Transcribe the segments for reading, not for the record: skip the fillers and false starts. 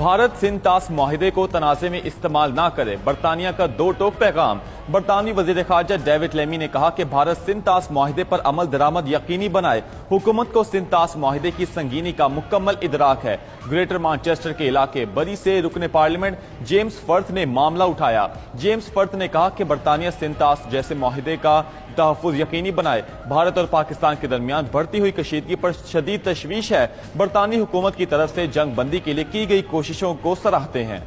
भारत सिंध तास माहिदे को तनाज़े में इस्तेमाल न करे, बरतानिया का दो टोक पैगाम। बरतानवी वज़ीर ख़ारजा डेविड लेमी ने कहा कि भारत सिंध तास माहिदे पर अमल दरामद यकीनी बनाए। हुकूमत को सिंध तास माहिदे की संगीनी का मुकम्मल इदराक है। ग्रेटर मैनचेस्टर के इलाके बरी से रुकने पार्लियामेंट जेम्स फर्थ ने मामला उठाया। जेम्स फर्थ ने कहा कि बरतानिया सिंध तास जैसे माहिदे का तहफ़्फ़ुज़ यकीनी बनाए। भारत और पाकिस्तान के दरमियान बढ़ती हुई कशीदगी पर शदीद तशवीश है। बरतानी हुकूमत की तरफ से जंग बंदी के लिए की गई कोशिशों को सराहते हैं।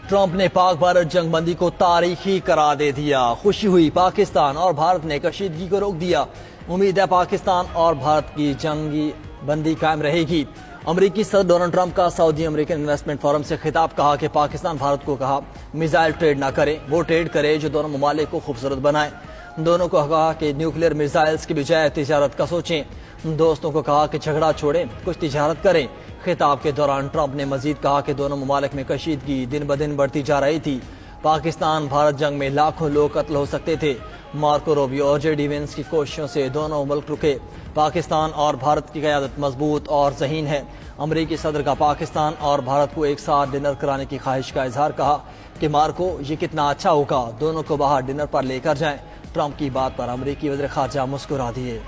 ट्रंप ने पाक भारत जंग बंदी को तारीखी करार दे दिया। खुशी हुई, पाकिस्तान और भारत ने कशीदगी को रोक दिया। उम्मीद है पाकिस्तान और भारत की जंगी बंदी कायम रहेगी। अमरीकी सदर डोनाल्ड ट्रंप का सऊदी अमेरिकन इन्वेस्टमेंट फोरम से खिताब। कहा कि पाकिस्तान भारत को कहा मिसाइल ट्रेड ना करे, वो ट्रेड करे जो दोनों ममालिक को खूबसूरत बनाए। दोनों को कहा कि न्यूक्लियर मिसाइल्स की बजाय तिजारत का सोचें। दोस्तों को कहा कि झगड़ा छोड़ें, कुछ तिजारत करें। खिताब के दौरान ट्रंप ने मजीद कहा कि दोनों ममालिक में कशीदगी दिन ब दिन बढ़ती जा रही थी। पाकिस्तान भारत जंग में लाखों लोग कत्ल हो सकते थे। मार्को रूबियो और जे डी वेंस की कोशिशों से दोनों मुल्क रुके। पाकिस्तान और भारत की क़यादत मजबूत और ज़हीन है। अमरीकी सदर का पाकिस्तान और भारत को एक साथ डिनर कराने की ख्वाहिश का इजहार। कहा कि मार्को ये कितना अच्छा होगा, दोनों को बाहर डिनर पर लेकर जाएं। ट्रंप की बात पर अमरीकी वज़ीर ख़ारजा मुस्कुरा दिए।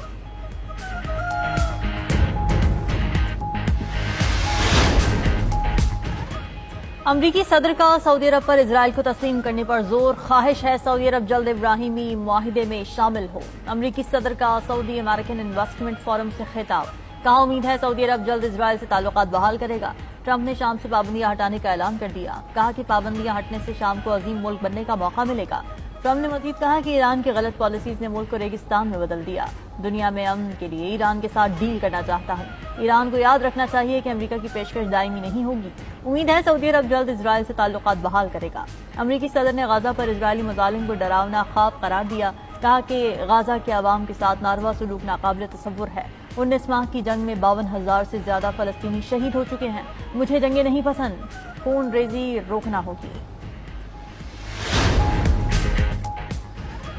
अमरीकी सदर का सऊदी अरब पर इजराइल को तस्लीम करने पर जोर। ख्वाहिश है सऊदी अरब जल्द इब्राहिमी मुआहिदे में शामिल हो। अमरीकी सदर का सऊदी अमेरिकन इन्वेस्टमेंट फोरम से खिताब। कहा उम्मीद है सऊदी अरब जल्द इजराइल से ताल्लुकात बहाल करेगा। ट्रंप ने शाम से पाबंदियां हटाने का ऐलान कर दिया। कहा कि पाबंदियां हटने से शाम को अजीम मुल्क बनने का मौका मिलेगा। ट्रंप ने मजीद कहा कि ईरान की गलत पॉलिसीज ने मुल्क को रेगिस्तान में बदल दिया। दुनिया में अमन के लिए ईरान के साथ डील करना चाहता हूँ। ईरान को याद रखना चाहिए कि अमेरिका की पेशकश दायमी नहीं होगी। उम्मीद है सऊदी अरब जल्द इजराइल से ताल्लुकात बहाल करेगा। अमरीकी सदर ने गाजा पर इजरायली मुजालिम को डरावना ख्वाब करार दिया। कहा कि गाजा के अवाम के साथ नारवा सलूक नाकाबिल तसव्वुर है। 19 माह की जंग में 52,000 से ज्यादा फलस्तीनी शहीद हो चुके हैं। मुझे जंगे नहीं पसंद, खून रेजी रोकना होगी।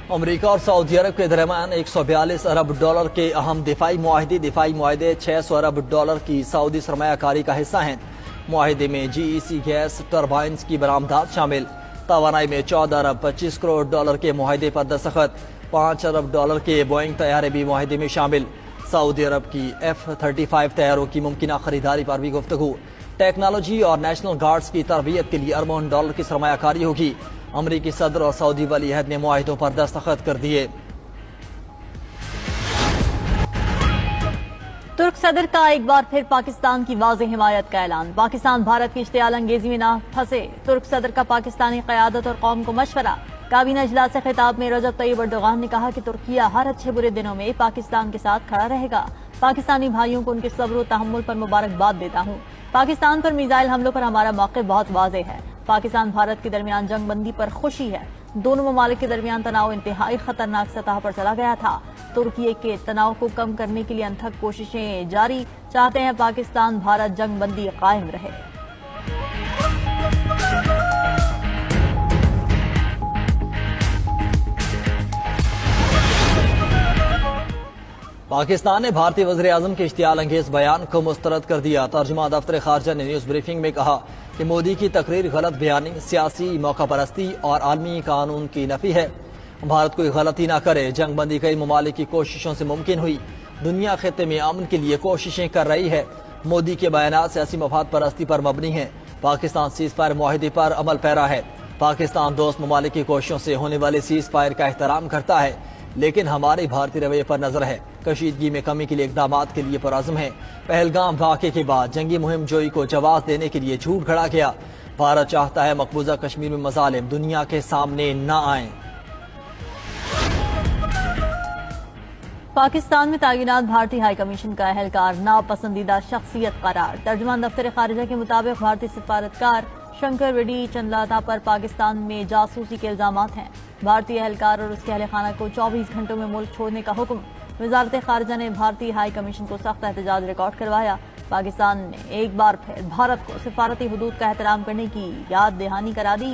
अमरीका और सऊदी अरब के दरमियान 142 अरब डॉलर के अहम दिफाई मुआहिदे 600 अरब डॉलर की सऊदी सरमायाकारी का हिस्सा हैं। मुआहिदे में GEC गैस टर्बाइन्स की बरामदात शामिल। तवानाई में 14 अरब 25 करोड़ डॉलर के मुआहिदे पर दस्तखत। 5 अरब डॉलर के बोइंग तैयारे भी मुआहिदे में शामिल। सऊदी अरब की F-35 तैयारों की मुमकिन खरीदारी पर भी गुफ्तगू। टेक्नोलॉजी और नेशनल गार्ड्स की तरबियत के लिए अरबों डॉलर की सरमायाकारी होगी। अमरीकी सदर और सऊदी वली अहद ने मुआहिदों पर दस्तखत कर दिए। तुर्क सदर का एक बार फिर पाकिस्तान की वाज़ेह हिमायत का ऐलान। पाकिस्तान भारत की इश्तियाल अंगेजी में ना फंसे। तुर्क सदर का पाकिस्तानी क़यादत और कौम को मशवरा। काबीना इजलास से खिताब में रजब तैयब एर्दोगान ने कहा कि तुर्किया हर अच्छे बुरे दिनों में पाकिस्तान के साथ खड़ा रहेगा। पाकिस्तानी भाइयों को उनके सब्र और तहम्मुल पर मुबारकबाद देता हूँ। पाकिस्तान पर मिसाइल हमलों पर हमारा मौक़िफ़ बहुत वाज़ेह है। पाकिस्तान भारत के दरमियान जंग बंदी पर खुशी है। दोनों ममालिक के दरमियान तनाव इंतहाई खतरनाक सतह पर चला गया था। तुर्की के तनाव को कम करने के लिए अनथक कोशिशें जारी। चाहते हैं पाकिस्तान भारत जंग बंदी कायम रहे। पाकिस्तान ने भारतीय वज़ीर आज़म के इश्तियाल अंगेज बयान को मुस्तरद कर दिया। तर्जुमा दफ्तर खारजा ने न्यूज़ ब्रीफिंग में कहा कि मोदी की तकरीर गलत बयानी, सियासी मौका परस्ती और आलमी कानून की नफी है। भारत कोई गलती ना करे। जंग बंदी कई ममालिक की कोशिशों से मुमकिन हुई। दुनिया खित्ते में अमन के लिए कोशिशें कर रही है। मोदी के बयान सियासी मफाद परस्ती पर मबनी है। पाकिस्तान सीज फायर मुआहिदे पर अमल पैरा है। पाकिस्तान दोस्त ममालिक की कोशिशों से होने वाले सीज फायर का एहतराम करता है, लेकिन हमारे भारतीय रवैये पर नजर है। कशीदगी में कमी के लिए इक़दामात के लिए पुरअज़्म है। पहलगाम वाक़े के बाद जंगी मुहिम जोई को जवाब देने के लिए झूठ खड़ा किया। भारत चाहता है मकबूजा कश्मीर में मसालिम दुनिया के सामने न आए। पाकिस्तान में तैनात भारतीय हाई कमीशन का अहलकार नापसंदीदा शख्सियत करार। तर्जुमान दफ्तर खारजा के मुताबिक भारतीय सिफारतकार शंकर रेड्डी चंद्लाता पर पाकिस्तान में जासूसी के इल्जामात हैं। भारतीय एहलकार और उसके अहल खाना को 24 घंटों में मुल्क छोड़ने का हुक्म। वजारत खारजा ने भारतीय हाई कमीशन को सख्त एहतजाज रिकॉर्ड करवाया। पाकिस्तान ने एक बार फिर भारत को सिफारती हुदूद का एहतराम करने की याद दहानी करा दी।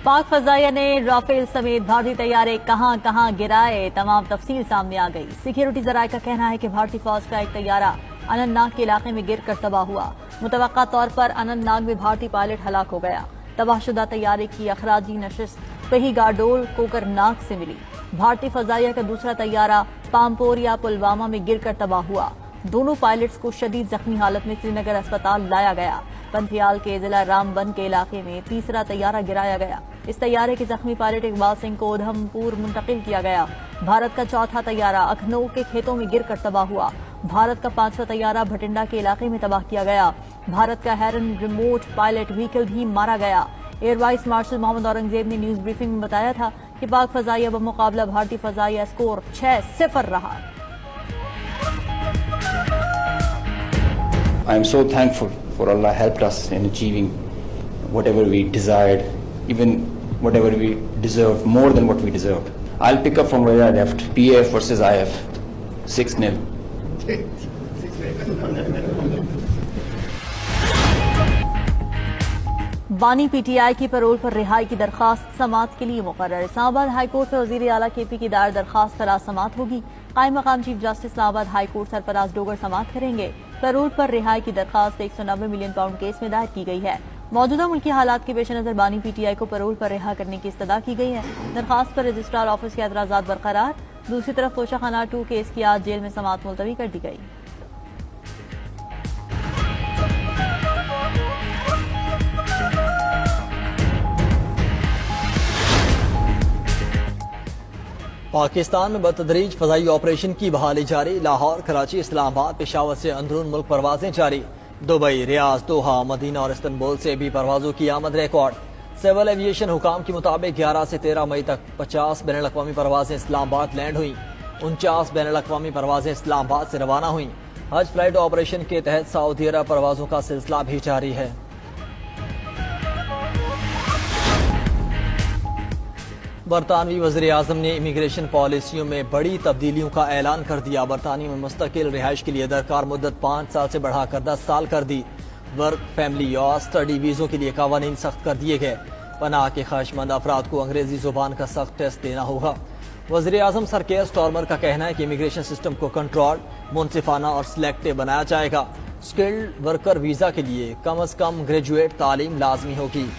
पाक फजाइया ने राफेल समेत भारतीय तैयारे कहां कहां गिराए, तमाम तफसील सामने आ गई। सिक्योरिटी जराये का कहना है कि भारतीय फौज का एक तैयारा अनंतनाग के इलाके में गिर कर तबाह हुआ। मुतवक्का तौर पर अनंतनाग में भारतीय पायलट हलाक हो गया। तबाहशुदा तैयारे की अखराजी नशिस्त वही गार्डोल कोकरनाग से मिली। भारतीय फजाइया का दूसरा तैयारा पामपोरिया पुलवामा में गिर कर तबाह हुआ। दोनों पायलट्स को शदीद जख्मी हालत में श्रीनगर अस्पताल लाया गया। पंथियाल के जिला रामबन के इलाके में तीसरा तैयारा गिराया गया। इस तैयारे के जख्मी पायलट इकबाल सिंह को उधमपुर मुंतकिल किया गया। भारत का चौथा तैयारा अखनऊ के खेतों में गिर कर तबाह हुआ। भारत का पांचवा तैयारा भटिंडा के इलाके में तबाह किया गया। भारत का हेरन रिमोट पायलट व्हीकल भी मारा गया। Air vice marshal Mohammad Aurangzeb ने न्यूज ब्रीफिंग में बताया था कि पाक फजाइया बमुकाबला भारतीय फजाइया स्कोर 6-0 रहा। I am so thankful for Allah helped us in achieving whatever we desired, even whatever we deserved, more than what we deserved. I'll pick up from where I left. PAF versus IF, 6-0. बानी PTI की parole पर रिहाई की दरखास्त समात के लिए मुकर्रर। इस्लामाबाद हाई कोर्ट में वजीर आला केपी की दायर दरखास्त पर आज समात होगी। कायम मकाम chief justice Islamabad high court Sarfaraz Dogar समात करेंगे। परोल पर रिहाई की दरखास्त 190 मिलियन पाउंड केस में दायर की गई है। मौजूदा मुल्की हालात के पेश नजर बानी पीटीआई को परोल पर रिहा करने की इस्तदा की गई है। दरखास्त पर रजिस्ट्रार ऑफिस के एतराजात बरकरार। दूसरी तरफ तोशाखाना 2 केस की आज जेल में समात मुलतवी कर दी गई। पाकिस्तान में बतदरीज फजाई ऑपरेशन की बहाली जारी। लाहौर, कराची, इस्लामाबाद, पेशावर से अंदरून मुल्क परवाजें जारी। दुबई, रियाद, दोहा, मदीना और इस्तांबुल से भी परवाजों की आमद रिकॉर्ड। सिविल एविएशन हुकाम के मुताबिक 11 से 13 मई तक 50 बैनुल अक़वामी परवाजें इस्लामाबाद लैंड हुई। 49 बैनुल अक़वामी परवाजें इस्लामाबाद से रवाना हुई। हज फ्लाइट ऑपरेशन के तहत सऊदी अरब परवाजों का सिलसिला भी जारी है। बरतानवी वज़ीर आज़म ने इमिग्रेशन पॉलिसियों में बड़ी तब्दीलियों का ऐलान कर दिया। बरतानिया में मुस्तकिल रिहाइश के लिए दरकार मुद्दत 5 साल से बढ़ाकर 10 साल कर दी। वर्क, फैमिली और स्टडी वीज़ों के लिए कवानीन सख्त कर दिए गए। पनाह के ख्वाहिशमंद अफराद को अंग्रेजी जुबान का सख्त टेस्ट देना होगा। वज़ीर आज़म सर केयर स्टारमर का कहना है कि इमिग्रेशन सिस्टम को कंट्रोल, मुनसिफाना और सिलेक्टिव बनाया जाएगा। स्किल्ड वर्कर वीज़ा के लिए कम अज़ कम ग्रेजुएट तालीम लाजमी होगी।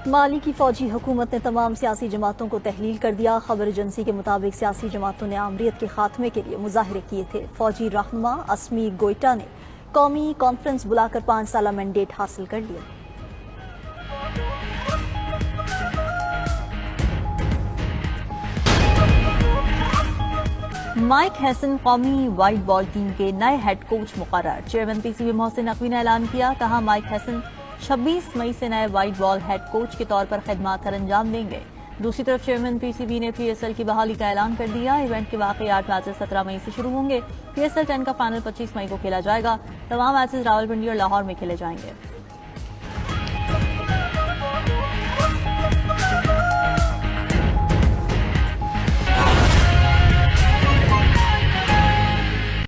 माली की फौजी हुकूमत ने तमाम सियासी जमातों को तहलील कर दिया। खबर एजेंसी के मुताबिक सियासी जमातों ने आमरीत के खात्मे के लिए मुजाहरे किए थे। फौजी रहनुमा असमी गोइटा ने कौमी कॉन्फ्रेंस बुलाकर 5 साला मैंडेट हासिल कर लिया। माइक हैसन कौमी वाइट बॉल टीम के नए हेड कोच मुकर्रर। चेयरमैन पीसीबी मोहसिन नकवी ने ऐलान किया, कहा माइक हैसन 26 मई से नए वाइट बॉल हेड कोच के तौर पर खिदमात अंजाम देंगे। दूसरी तरफ चेयरमैन पीसीबी ने पीएसएल की बहाली का ऐलान कर दिया। इवेंट के बाकी 8 मैचेस 17 मई से शुरू होंगे। पीएसएल 10 का फाइनल 25 मई को खेला जाएगा। तमाम मैचेस रावलपिंडी और लाहौर में खेले जाएंगे।